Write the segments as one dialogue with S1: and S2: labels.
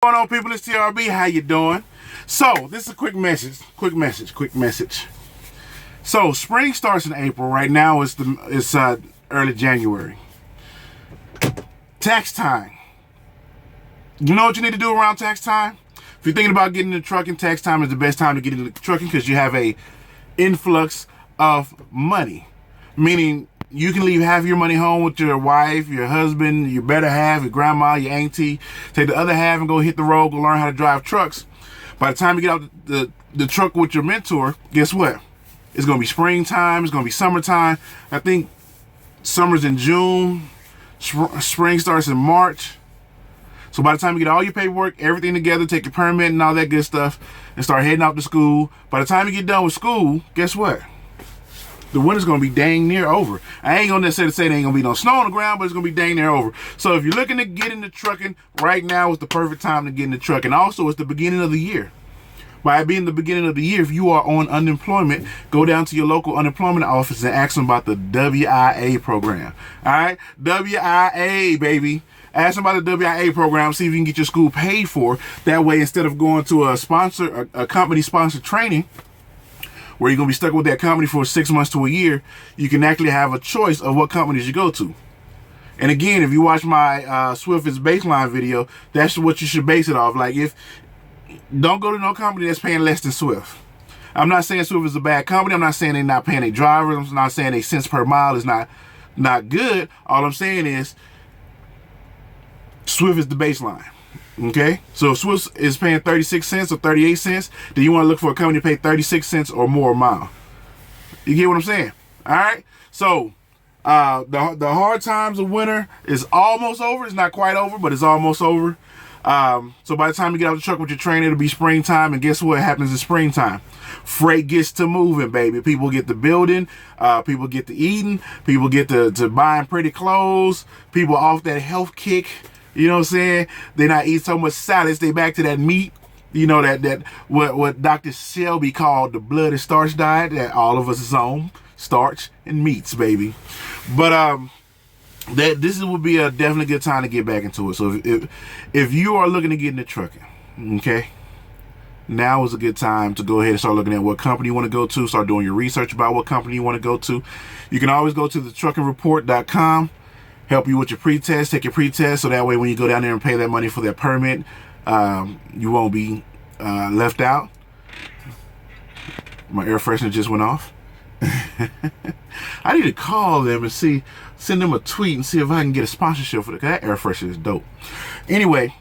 S1: What's going on, people? It's TRB. How you doing? So this is a quick message. So spring starts in April. Right now it's early January. Tax time. You know what you need to do around tax time? If you're thinking about getting into trucking, tax time is the best time to get into trucking because you have a influx of money. Meaning you can leave half your money home with your wife, your husband, your better half, your grandma, your auntie. Take the other half and go hit the road, go learn how to drive trucks. By the time you get out the truck with your mentor, guess what? It's going to be springtime. It's going to be summertime. I think summer's in June. Spring starts in March. So by the time you get all your paperwork, everything together, take your permit and all that good stuff, and start heading out to school, by the time you get done with school, guess what? The winter's going to be dang near over. I ain't going to necessarily say there ain't going to be no snow on the ground, but it's going to be dang near over. So if you're looking to get into trucking, right now is the perfect time to get into trucking. Also, it's the beginning of the year. By it being the beginning of the year, if you are on unemployment, go down to your local unemployment office and ask them about the WIA program. All right? WIA, baby. Ask them about the WIA program, see if you can get your school paid for. That way, instead of going to a company-sponsored training, where you're going to be stuck with that company for 6 months to a year, you can actually have a choice of what companies you go to. And again, if you watch my Swift is Baseline video, that's what you should base it off. Like, don't go to no company that's paying less than Swift. I'm not saying Swift is a bad company. I'm not saying they're not paying their drivers. I'm not saying they cents per mile is not good. All I'm saying is Swift is the baseline. Okay, so if Swift is paying 36 cents or 38 cents, then you want to look for a company to pay 36 cents or more a mile. You get what I'm saying? All right. So the hard times of winter is almost over. It's not quite over, but it's almost over. So by the time you get out the truck with your trainer, it'll be springtime. And guess what happens in springtime? Freight gets to moving, baby. People get to building. People get to eating. People get to buying pretty clothes. People off that health kick. You know what I'm saying? They not eat so much salads. They back to that meat. You know, that what Dr. Shelby called the blood and starch diet that all of us is on. Starch and meats, baby. But this would be a definitely good time to get back into it. So if you are looking to get into trucking, okay, now is a good time to go ahead and start looking at what company you want to go to. Start doing your research about what company you want to go to. You can always go to thetruckingreport.com. Help you with your pre-test, take your pre-test, so that way when you go down there and pay that money for that permit, you won't be left out. My air freshener just went off. I need to call them and send them a tweet and see if I can get a sponsorship for that air freshener is dope. Anyway,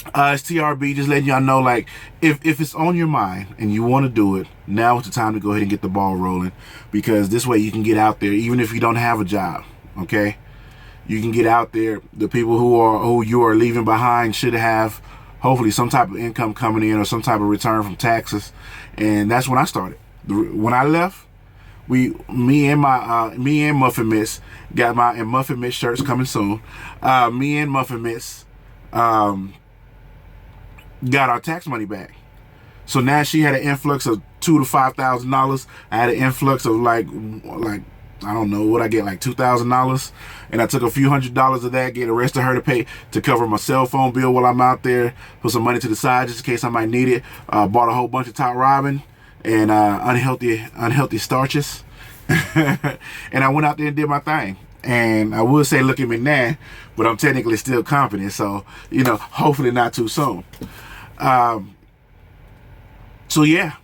S1: it's TRB, just letting y'all know, like, if it's on your mind and you want to do it, now is the time to go ahead and get the ball rolling, because this way you can get out there even if you don't have a job, okay? You can get out there. The people who you are leaving behind should have hopefully some type of income coming in or some type of return from taxes. And that's when I started. When I left, me and Muffin Miss got and Muffin Miss shirts coming soon. Me and Muffin Miss got our tax money back. So now she had an influx of $2,000 to $5,000. I had an influx of like I don't know what I get, like $2,000, and I took a few $100s of that, get the rest of her to pay to cover my cell phone bill while I'm out there, put some money to the side just in case I might need it. Bought a whole bunch of Top Robin and unhealthy starches, and I went out there and did my thing. And I would say look at me now, but I'm technically still competent, so you know, hopefully not too soon. So yeah,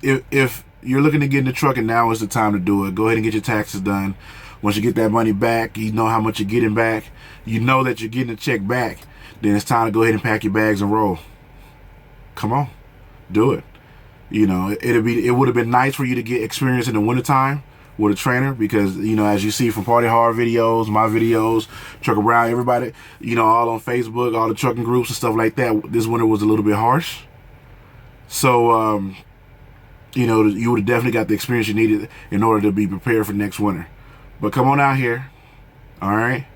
S1: if you're looking to get into trucking, now is the time to do it. Go ahead and get your taxes done. Once you get that money back, you know how much you're getting back. You know that you're getting a check back. Then it's time to go ahead and pack your bags and roll. Come on, do it. You know, it would have been nice for you to get experience in the wintertime with a trainer, because you know, as you see from Party Hard videos, my videos, Truck Around, everybody, you know, all on Facebook, all the trucking groups and stuff like that, this winter was a little bit harsh. So you know, you would have definitely got the experience you needed in order to be prepared for next winter. But come on out here, all right?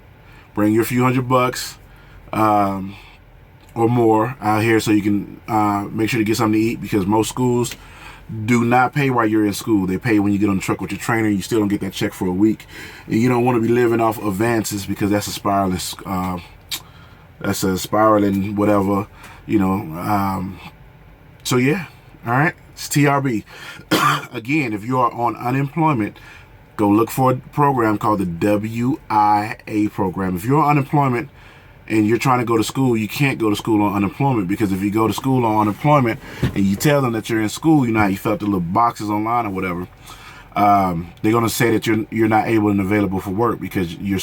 S1: Bring your few $100 or more out here so you can make sure to get something to eat, because most schools do not pay while you're in school. They pay when you get on the truck with your trainer. You still don't get that check for a week. And you don't want to be living off advances, because that's a spiraling whatever. You know, so yeah, all right, it's TRB. Again, if you are on unemployment, go look for a program called the WIA program. If you're on unemployment and you're trying to go to school, you can't go to school on unemployment, because if you go to school on unemployment and you tell them that you're in school, you know how you fill out the little boxes online or whatever, they're going to say that you're not able and available for work because your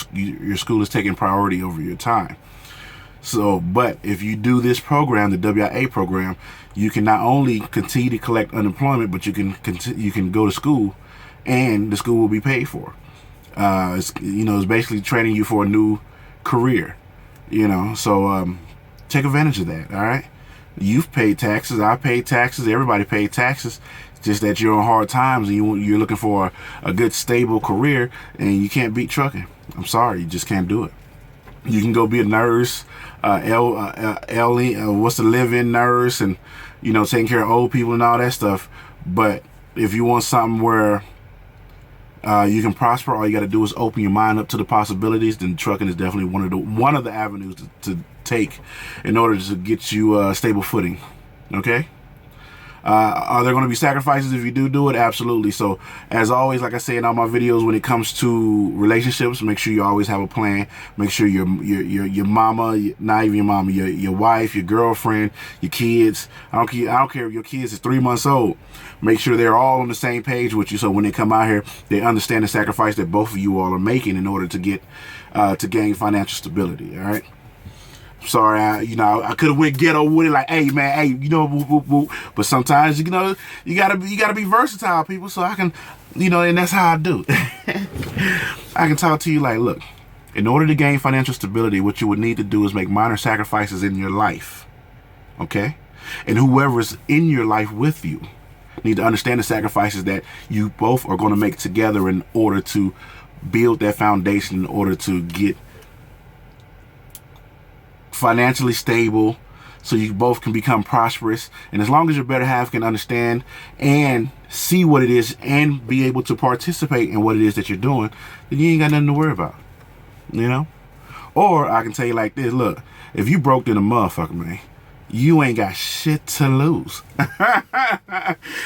S1: school is taking priority over your time. So, but if you do this program, the WIA program, you can not only continue to collect unemployment, but you can go to school, and the school will be paid for. It's basically training you for a new career. So take advantage of that. All right, you've paid taxes, I paid taxes, everybody paid taxes. It's just that you're on hard times and you're looking for a good stable career, and you can't beat trucking. I'm sorry, you just can't do it. You can go be a nurse, what's the live-in nurse, and taking care of old people and all that stuff. But if you want something where you can prosper, all you got to do is open your mind up to the possibilities, then trucking is definitely one of the avenues to take in order to get you stable footing. Okay. Are there going to be sacrifices if you do it? Absolutely. So as always, like I say in all my videos, when it comes to relationships, make sure you always have a plan. Make sure your mama, not even your mama, your wife, your girlfriend, your kids, I don't care if your kids is 3 months old, make sure they're all on the same page with you, so when they come out here, they understand the sacrifice that both of you all are making in order to get to gain financial stability. All right. Sorry, I could have went ghetto with it, like, hey man, hey, whoop, whoop, whoop. But sometimes, you gotta be versatile, people. So I can, and that's how I do. I can talk to you like, look, in order to gain financial stability, what you would need to do is make minor sacrifices in your life, okay? And whoever's in your life with you need to understand the sacrifices that you both are going to make together in order to build that foundation, in order to get financially stable, so you both can become prosperous. And as long as your better half can understand and see what it is and be able to participate in what it is that you're doing, then you ain't got nothing to worry about. Or I can tell you like this, look, if you broke in a motherfucker, man, you ain't got shit to lose.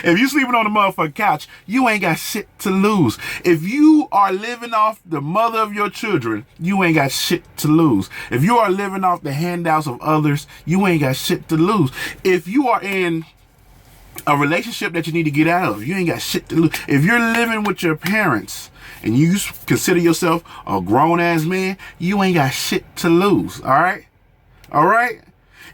S1: If you sleeping on the motherfucking couch, you ain't got shit to lose. If you are living off the mother of your children, you ain't got shit to lose. If you are living off the handouts of others, you ain't got shit to lose. If you are in a relationship that you need to get out of, you ain't got shit to lose. If you're living with your parents and you consider yourself a grown-ass man, you ain't got shit to lose. All right? All right?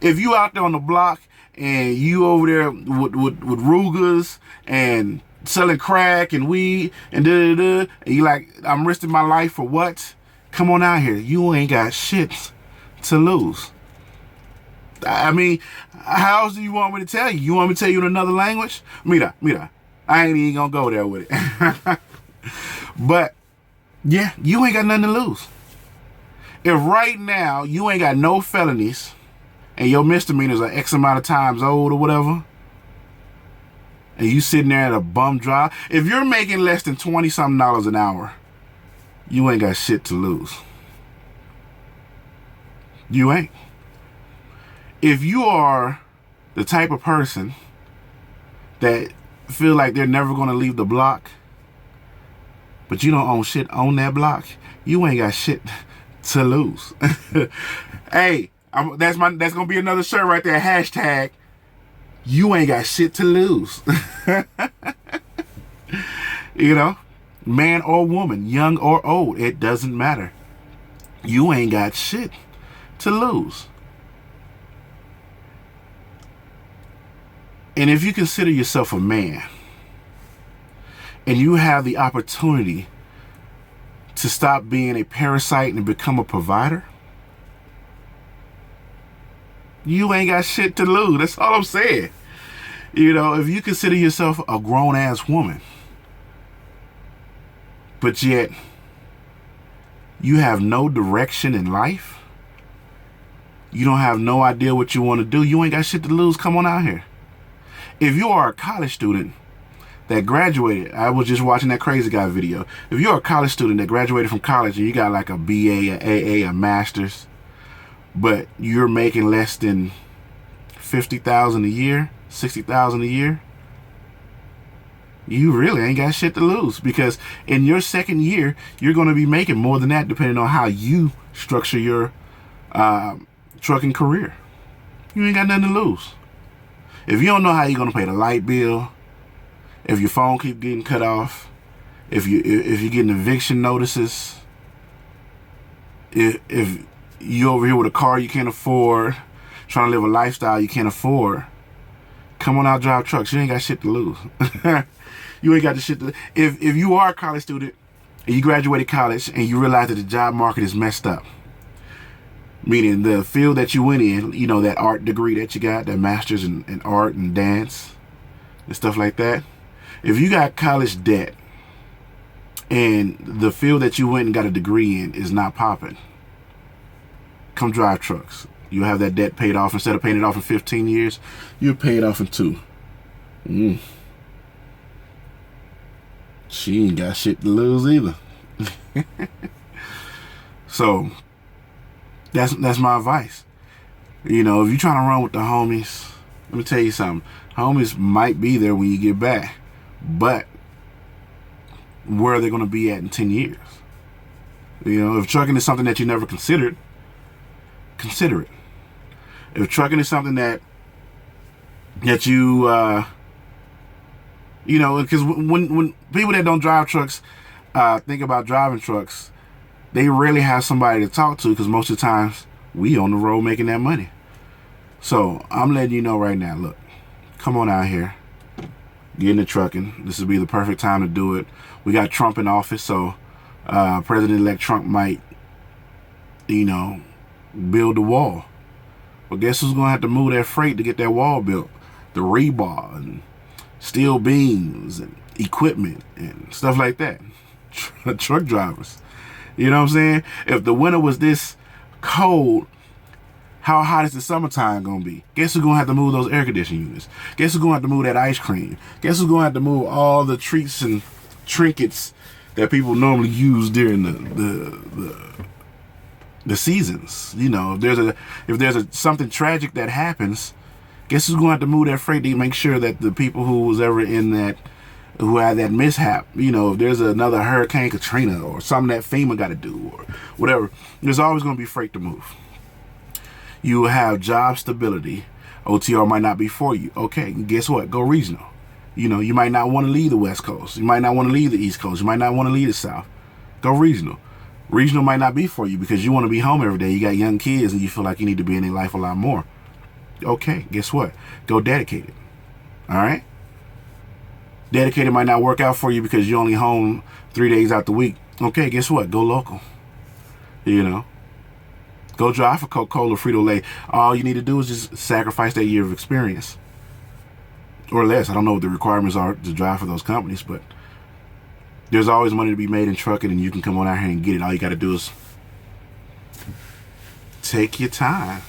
S1: If you out there on the block and you over there with Rugas and selling crack and weed and and you like, I'm risking my life for what? Come on out here. You ain't got shit to lose. I mean, how else do you want me to tell you? You want me to tell you in another language? Mira. I ain't even gonna go there with it. But yeah, you ain't got nothing to lose. If right now you ain't got no felonies and your misdemeanors are X amount of times old or whatever, and you sitting there at a bum job, if you're making less than $20-something an hour, you ain't got shit to lose. You ain't. If you are the type of person that feel like they're never going to leave the block, but you don't own shit on that block, you ain't got shit to lose. Hey, that's gonna be another shirt right there. Hashtag, you ain't got shit to lose. Man or woman, young or old, it doesn't matter. You ain't got shit to lose. And if you consider yourself a man and you have the opportunity to stop being a parasite and become a provider, you ain't got shit to lose. That's all I'm saying. If you consider yourself a grown-ass woman, but yet you have no direction in life, you don't have no idea what you want to do, you ain't got shit to lose. Come on out here. If you are a college student that graduated, I was just watching that crazy guy video. If you're a college student that graduated from college and you got like a BA, a AA, a master's, but you're making less than $50,000 a year, $60,000 a year, you really ain't got shit to lose, because in your second year, you're going to be making more than that depending on how you structure your trucking career. You ain't got nothing to lose. If you don't know how you're going to pay the light bill, if your phone keep getting cut off, if you're getting eviction notices, if you over here with a car you can't afford, trying to live a lifestyle you can't afford, come on out, drive trucks. You ain't got shit to lose. You ain't got the shit to. If you are a college student and you graduated college and you realize that the job market is messed up, meaning the field that you went in, you know, that art degree that you got, that master's in art and dance and stuff like that. If you got college debt and the field that you went and got a degree in is not popping, come drive trucks. You'll have that debt paid off. Instead of paying it off in 15 years, you'll pay it off in 2. She ain't got shit to lose either. So that's my advice. You know, if you're trying to run with the homies, let me tell you something. Homies might be there when you get back, but where are they going to be at in 10 years? You know, if trucking is something that you never considered, consider it. If trucking is something that you you know, because when people that don't drive trucks think about driving trucks, they rarely have somebody to talk to, because most of the times we on the road making that money. So I'm letting you know right now, look, come on out here, get into trucking. This would be the perfect time to do it. We got Trump in office, so President-elect Trump might, you know, build a wall. But guess who's going to have to move that freight to get that wall built? The rebar and steel beams and equipment and stuff like that. Truck drivers. You know what I'm saying? If the winter was this cold, how hot is the summertime going to be? Guess who's going to have to move those air conditioning units? Guess who's going to have to move that ice cream? Guess who's going to have to move all the treats and trinkets that people normally use during the seasons? You know, if there's something tragic that happens, guess who's going to have to move that freight to make sure that the people who was ever in that, who had that mishap, you know, if there's another Hurricane Katrina or something that FEMA got to do or whatever, there's always going to be freight to move. You will have job stability. OTR might not be for you. Okay, guess what? Go regional. You know, you might not want to leave the West Coast. You might not want to leave the East Coast. You might not want to leave the South. Go regional. Regional might not be for you because you want to be home every day. You got young kids and you feel like you need to be in their life a lot more. Okay, guess what? Go dedicated. All right? Dedicated might not work out for you because you're only home 3 days out the week. Okay, guess what? Go local. You know? Go drive for Coca-Cola, Frito-Lay. All you need to do is just sacrifice that year of experience. Or less. I don't know what the requirements are to drive for those companies, but there's always money to be made in trucking, and you can come on out here and get it. All you got to do is take your time.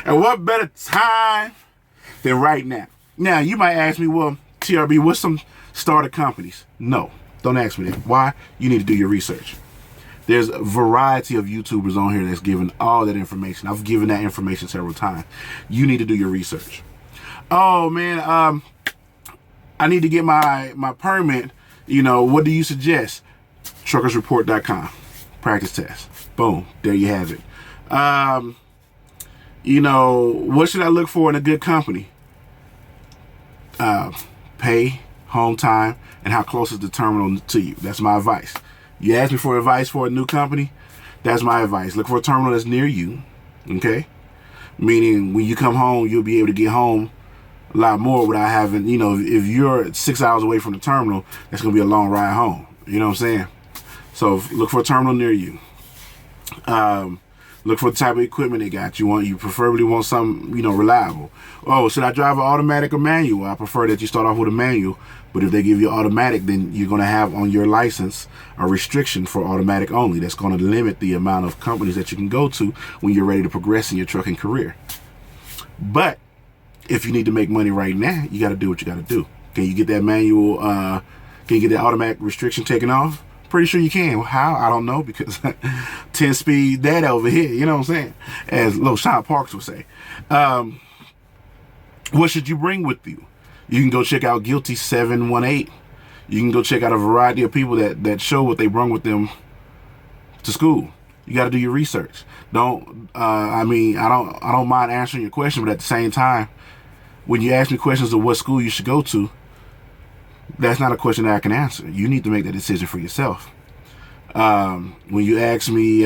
S1: And what better time than right now? Now, you might ask me, well, TRB, what's some starter companies? No, don't ask me that. Why? You need to do your research. There's a variety of YouTubers on here that's giving all that information. I've given that information several times. You need to do your research. Oh, man, I need to get my permit. You know, what do you suggest? Truckersreport.com. Practice test. Boom. There you have it. You know, what should I look for in a good company? Pay, home time, and how close is the terminal to you. That's my advice. You ask me for advice for a new company, that's my advice. Look for a terminal that's near you, okay? Meaning when you come home, you'll be able to get home a lot more without having, you know, if you're 6 hours away from the terminal, that's going to be a long ride home. You know what I'm saying? So look for a terminal near you. Look for the type of equipment they got. You preferably want something, you know, reliable. Oh, should I drive an automatic or manual? I prefer that you start off with a manual, but if they give you automatic, then you're going to have on your license a restriction for automatic only. That's going to limit the amount of companies that you can go to when you're ready to progress in your trucking career. But if you need to make money right now, you got to do what you got to do. Can you get that manual, can you get that automatic restriction taken off? Pretty sure you can. How? I don't know, because 10-speed dad over here, you know what I'm saying? As little Sean Parks would say. What should you bring with you? You can go check out Guilty 718. You can go check out a variety of people that show what they bring with them to school. You got to do your research. Don't. I don't mind answering your question, but at the same time, when you ask me questions of what school you should go to, that's not a question that I can answer. You need to make that decision for yourself. When you ask me,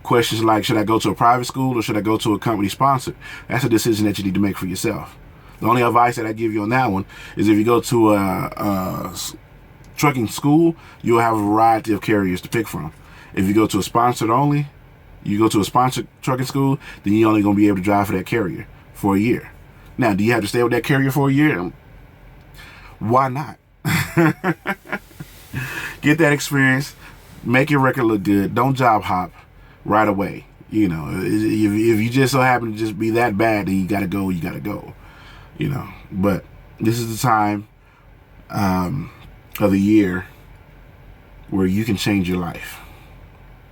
S1: questions like, should I go to a private school or should I go to a company sponsored? That's a decision that you need to make for yourself. The only advice that I give you on that one is if you go to a trucking school, you'll have a variety of carriers to pick from. If you go to a sponsored only, you go to a sponsored trucking school, then you're only going to be able to drive for that carrier for a year. Now, do you have to stay with that carrier for a year? Why not? Get that experience, make your record look good. Don't job hop right away. You know, if you just so happen to just be that bad, then you gotta go. You gotta go. You know, but this is the time of the year where you can change your life.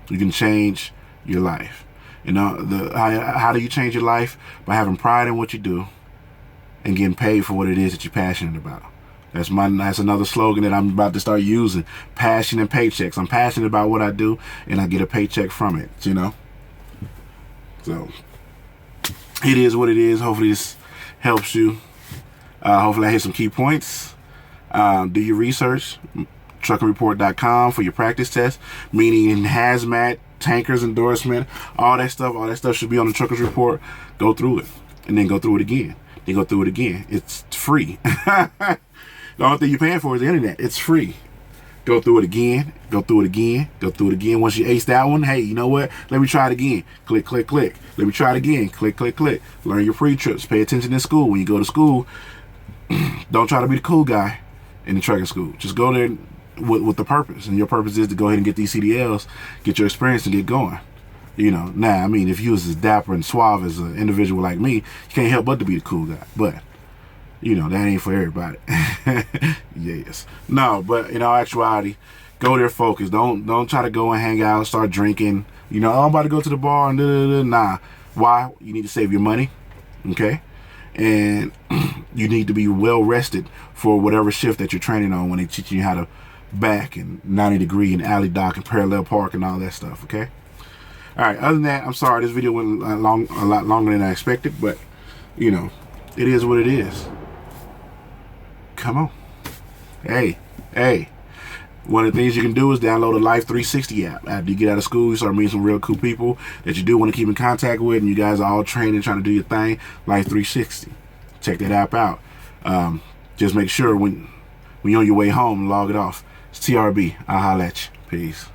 S1: You can change your life. You know, how do you change your life? By having pride in what you do and getting paid for what it is that you're passionate about. That's another slogan that I'm about to start using. Passion and paychecks. I'm passionate about what I do, and I get a paycheck from it, you know? So, it is what it is. Hopefully this helps you. Hopefully I hit some key points. Do your research. Truckingreport.com for your practice test. Meaning in hazmat, tankers endorsement, all that stuff should be on the Truckers Report. Go through it. And then go through it again. Then go through it again. It's free. The only thing you're paying for is the internet. It's free. Go through it again. Go through it again. Go through it again. Once you ace that one, hey, you know what? Let me try it again. Click, click, click. Let me try it again. Click, click, click. Learn your pre-trips. Pay attention in school. When you go to school, don't try to be the cool guy in the trucking school. Just go there with the purpose. And your purpose is to go ahead and get these CDLs, get your experience, and get going. You know, now, I mean, if you was as dapper and suave as an individual like me, you can't help but to be the cool guy. But you know, that ain't for everybody. Yes. No, but in all actuality, go there focused. Don't try to go and hang out, start drinking. You know, I'm about to go to the bar and da-da-da. Nah. Why? You need to save your money. Okay? And you need to be well rested for whatever shift that you're training on when they teach you how to back and 90 degree and alley dock and parallel park and all that stuff. Okay? All right. Other than that, I'm sorry. This video went a lot longer than I expected, but you know, it is what it is. Come on. Hey. One of the things you can do is download a Life 360 app. After you get out of school, you start meeting some real cool people that you do want to keep in contact with, and you guys are all training, trying to do your thing. Life 360. Check that app out. Just make sure when you're on your way home, log it off. It's TRB. I'll holla at you. Peace.